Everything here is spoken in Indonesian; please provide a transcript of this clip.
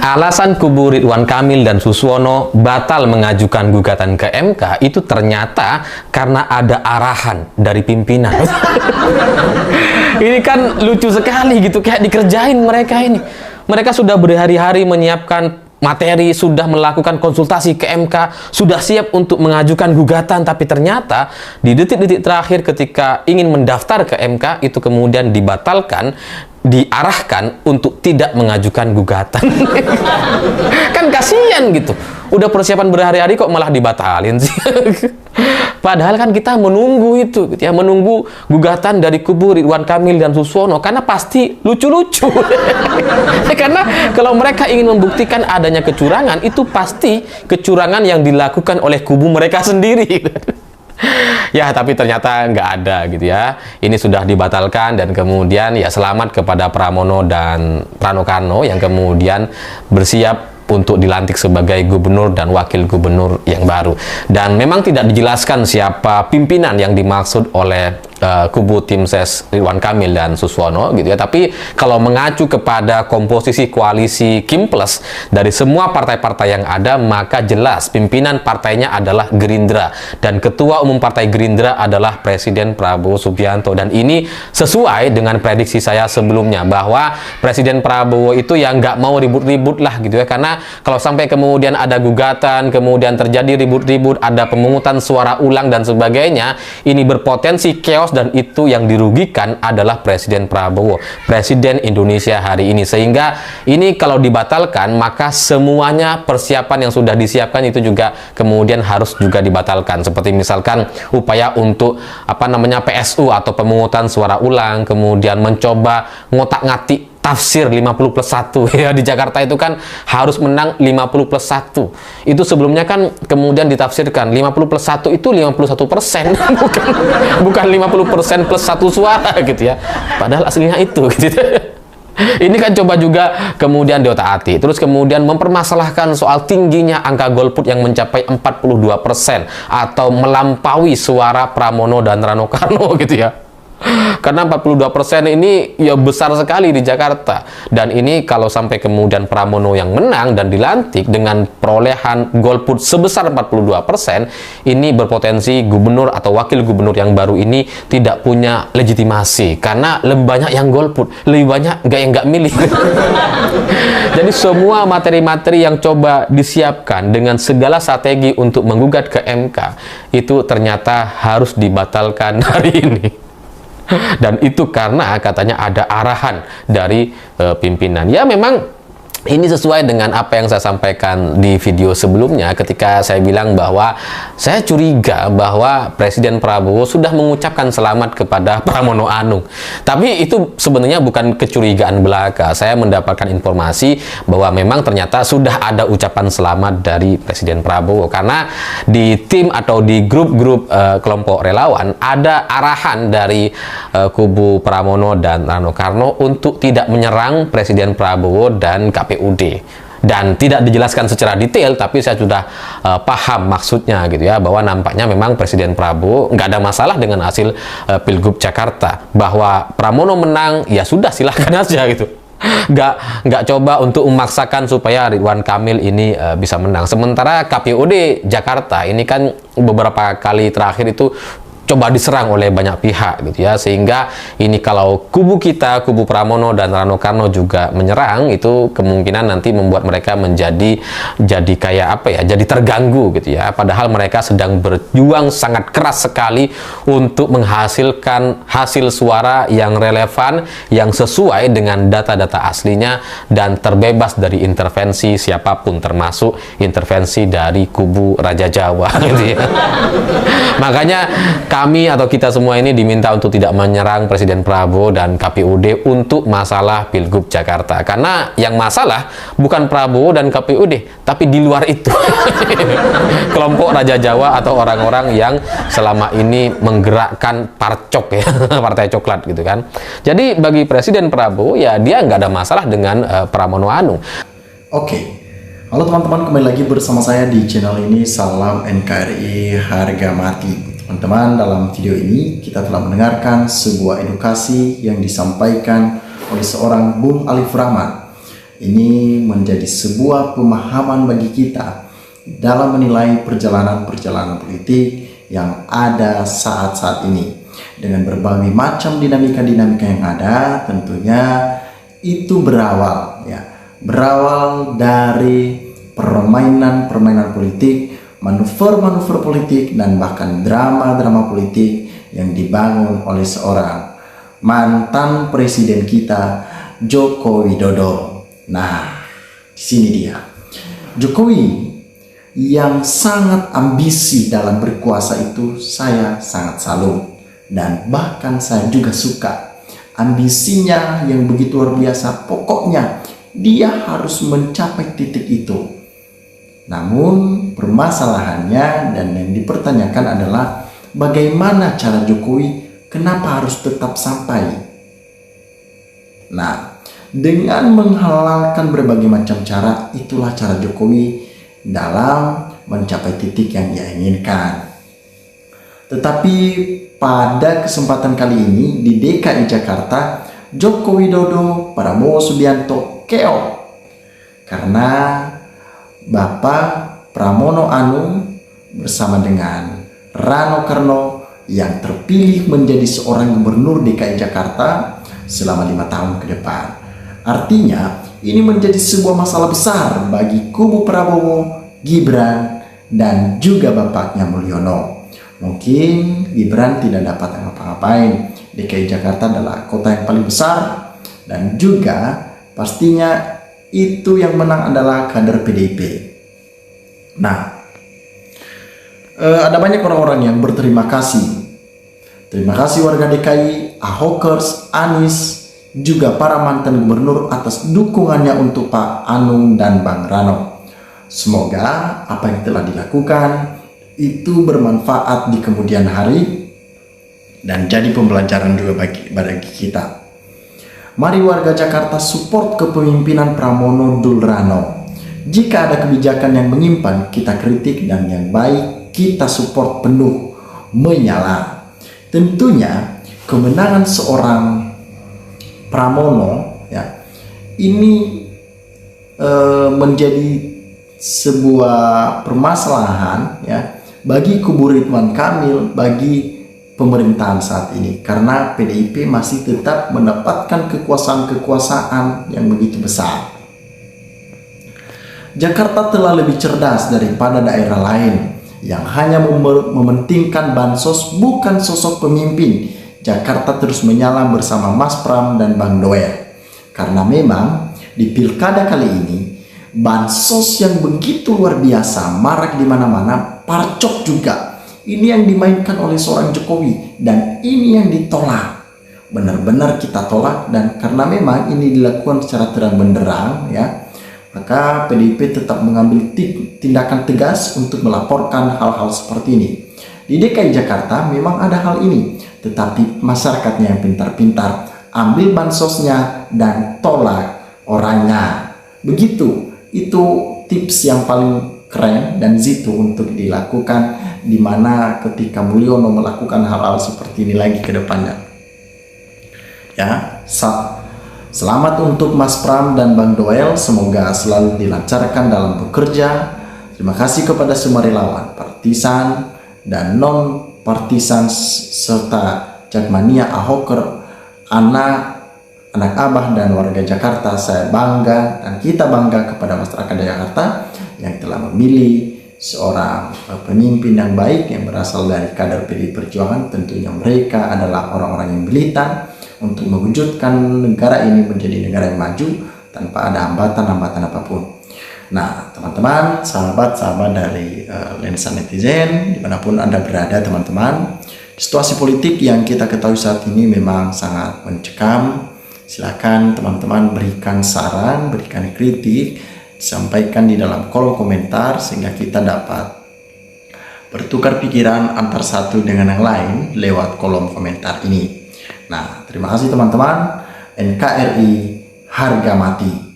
alasan kubu Ridwan Kamil dan Suswono batal mengajukan gugatan ke MK itu ternyata karena ada arahan dari pimpinan. Ini kan lucu sekali gitu, kayak dikerjain mereka ini. Mereka sudah berhari-hari menyiapkan materi, sudah melakukan konsultasi ke MK, sudah siap untuk mengajukan gugatan, tapi ternyata di detik-detik terakhir ketika ingin mendaftar ke MK itu kemudian dibatalkan, diarahkan untuk tidak mengajukan gugatan. Kan kasihan gitu. Udah persiapan berhari-hari kok malah dibatalin sih. Padahal kan kita menunggu itu, ya, menunggu gugatan dari kubu Ridwan Kamil dan Suswono karena pasti lucu-lucu. Karena kalau mereka ingin membuktikan adanya kecurangan, itu pasti kecurangan yang dilakukan oleh kubu mereka sendiri. Ya, tapi ternyata nggak ada gitu ya. Ini sudah dibatalkan dan kemudian ya selamat kepada Pramono dan Rano Karno yang kemudian bersiap untuk dilantik sebagai gubernur dan wakil gubernur yang baru. Dan memang tidak dijelaskan siapa pimpinan yang dimaksud oleh kubu tim ses Ridwan Kamil dan Suswono gitu ya. Tapi kalau mengacu kepada komposisi koalisi Kim Plus dari semua partai-partai yang ada, maka jelas pimpinan partainya adalah Gerindra dan ketua umum partai Gerindra adalah Presiden Prabowo Subianto. Dan ini sesuai dengan prediksi saya sebelumnya bahwa Presiden Prabowo itu yang nggak mau ribut-ribut lah gitu ya, karena kalau sampai kemudian ada gugatan, kemudian terjadi ribut-ribut, ada pemungutan suara ulang dan sebagainya, ini berpotensi chaos dan itu yang dirugikan adalah Presiden Prabowo, Presiden Indonesia hari ini. Sehingga ini kalau dibatalkan, maka semuanya persiapan yang sudah disiapkan itu juga kemudian harus juga dibatalkan. Seperti misalkan upaya untuk PSU atau pemungutan suara ulang, kemudian mencoba ngotak-ngatik tafsir 50+1 ya, di Jakarta itu kan harus menang 50+1. Itu sebelumnya kan kemudian ditafsirkan 50+1 itu 51%, bukan 50% plus 1 suara gitu ya. Padahal aslinya itu gitu. Ini kan coba juga kemudian diotak-atik, terus kemudian mempermasalahkan soal tingginya angka golput yang mencapai 42% atau melampaui suara Pramono dan Rano Karno gitu ya. Karena 42% ini ya besar sekali di Jakarta. Dan ini kalau sampai kemudian Pramono yang menang dan dilantik dengan perolehan golput sebesar 42%, ini berpotensi gubernur atau wakil gubernur yang baru ini tidak punya legitimasi karena lebih banyak yang golput, lebih banyak yang nggak milih. Jadi semua materi-materi yang coba disiapkan dengan segala strategi untuk menggugat ke MK itu ternyata harus dibatalkan hari ini. Dan itu karena katanya ada arahan dari pimpinan. Ya memang ini sesuai dengan apa yang saya sampaikan di video sebelumnya ketika saya bilang bahwa saya curiga bahwa Presiden Prabowo sudah mengucapkan selamat kepada Pramono Anung. Tapi itu sebenarnya bukan kecurigaan belaka. Saya mendapatkan informasi bahwa memang ternyata sudah ada ucapan selamat dari Presiden Prabowo. Karena di tim atau di grup-grup kelompok relawan ada arahan dari kubu Pramono dan Rano Karno untuk tidak menyerang Presiden Prabowo dan KPUD. Dan tidak dijelaskan secara detail, tapi saya sudah paham maksudnya gitu ya, bahwa nampaknya memang Presiden Prabowo nggak ada masalah dengan hasil Pilgub Jakarta, bahwa Pramono menang ya sudah silahkan aja gitu. Nggak coba untuk memaksakan supaya Ridwan Kamil ini bisa menang. Sementara KPUD Jakarta ini kan beberapa kali terakhir itu coba diserang oleh banyak pihak gitu ya, sehingga ini kalau kubu kita, kubu Pramono dan Rano Karno juga menyerang, itu kemungkinan nanti membuat mereka jadi kayak jadi terganggu gitu ya, padahal mereka sedang berjuang sangat keras sekali untuk menghasilkan hasil suara yang relevan, yang sesuai dengan data-data aslinya dan terbebas dari intervensi siapapun, termasuk intervensi dari kubu Raja Jawa gitu ya. Makanya kami atau kita semua ini diminta untuk tidak menyerang Presiden Prabowo dan KPUD untuk masalah Pilgub Jakarta. Karena yang masalah bukan Prabowo dan KPUD, tapi di luar itu. Kelompok Raja Jawa atau orang-orang yang selama ini menggerakkan parcok ya, partai coklat gitu kan. Jadi bagi Presiden Prabowo ya dia nggak ada masalah dengan Pramono Anung. Oke. Halo teman-teman, kembali lagi bersama saya di channel ini. Salam NKRI harga mati. Teman-teman, dalam video ini kita telah mendengarkan sebuah edukasi yang disampaikan oleh seorang Bung Alif Rahman Ini menjadi sebuah pemahaman bagi kita dalam menilai perjalanan-perjalanan politik yang ada saat-saat ini. Dengan berbagai macam dinamika-dinamika yang ada, tentunya itu berawal dari permainan-permainan politik, manuver-manuver politik, dan bahkan drama-drama politik yang dibangun oleh seorang mantan presiden kita, Joko Widodo. Nah, di sini dia. Jokowi yang sangat ambisi dalam berkuasa itu saya sangat salut, dan bahkan saya juga suka ambisinya yang begitu luar biasa. Pokoknya dia harus mencapai titik itu. Namun permasalahannya dan yang dipertanyakan adalah bagaimana cara Jokowi kenapa harus tetap sampai. Nah, dengan menghalalkan berbagai macam cara, itulah cara Jokowi dalam mencapai titik yang dia inginkan. Tetapi pada kesempatan kali ini di DKI Jakarta, Joko Widodo, Prabowo Subianto keok karena Bapak Pramono Anung bersama dengan Rano Karno yang terpilih menjadi seorang gubernur DKI Jakarta selama 5 tahun ke depan. Artinya ini menjadi sebuah masalah besar bagi kubu Prabowo, Gibran, dan juga bapaknya Mulyono. Mungkin Gibran tidak dapat ngapa-ngapain. DKI Jakarta adalah kota yang paling besar, dan juga pastinya itu yang menang adalah kader PDIP. Nah, ada banyak orang-orang yang berterima kasih. Terima kasih warga DKI, Ahokers, Anies, juga para mantan gubernur atas dukungannya untuk Pak Anung dan Bang Rano. Semoga apa yang telah dilakukan itu bermanfaat di kemudian hari dan jadi pembelajaran juga bagi kita. Mari warga Jakarta support kepemimpinan Pramono Dul Rano. Jika ada kebijakan yang menyimpang, kita kritik, dan yang baik kita support penuh, menyala. Tentunya kemenangan seorang Pramono ini menjadi sebuah permasalahan bagi kubu Ridwan Kamil, bagi pemerintahan saat ini, karena PDIP masih tetap mendapatkan kekuasaan-kekuasaan yang begitu besar. Jakarta telah lebih cerdas daripada daerah lain yang hanya mementingkan bansos, bukan sosok pemimpin. Jakarta terus menyala bersama Mas Pram dan Bang Doer, karena memang di pilkada kali ini bansos yang begitu luar biasa marak di mana-mana, parcok juga. Ini yang dimainkan oleh seorang Jokowi, dan ini yang ditolak. Benar-benar kita tolak, dan karena memang ini dilakukan secara terang benderang maka PDIP tetap mengambil tindakan tegas untuk melaporkan hal-hal seperti ini. Di DKI Jakarta memang ada hal ini, tetapi masyarakatnya yang pintar-pintar, ambil bansosnya dan tolak orangnya. Begitu, itu tips yang paling keren dan jitu untuk dilakukan, di mana ketika Mulyono melakukan hal-hal seperti ini lagi ke depannya. Selamat untuk Mas Pram dan Bang Doel, semoga selalu dilancarkan dalam bekerja. Terima kasih kepada semua relawan, partisan dan non partisan, serta Jakmania, Ahoker, anak Abah dan warga Jakarta. Saya bangga dan kita bangga kepada masyarakat Jakarta yang telah memilih seorang pemimpin yang baik yang berasal dari kader PDI Perjuangan. Tentunya mereka adalah orang-orang yang militan untuk mewujudkan negara ini menjadi negara yang maju tanpa ada hambatan-hambatan apapun. Nah, teman-teman, sahabat-sahabat dari Lensa Netizen, dimanapun Anda berada, teman-teman, situasi politik yang kita ketahui saat ini memang sangat mencekam. Silakan teman-teman berikan saran, berikan kritik, sampaikan di dalam kolom komentar sehingga kita dapat bertukar pikiran antar satu dengan yang lain lewat kolom komentar ini. Nah, terima kasih teman-teman. NKRI harga mati.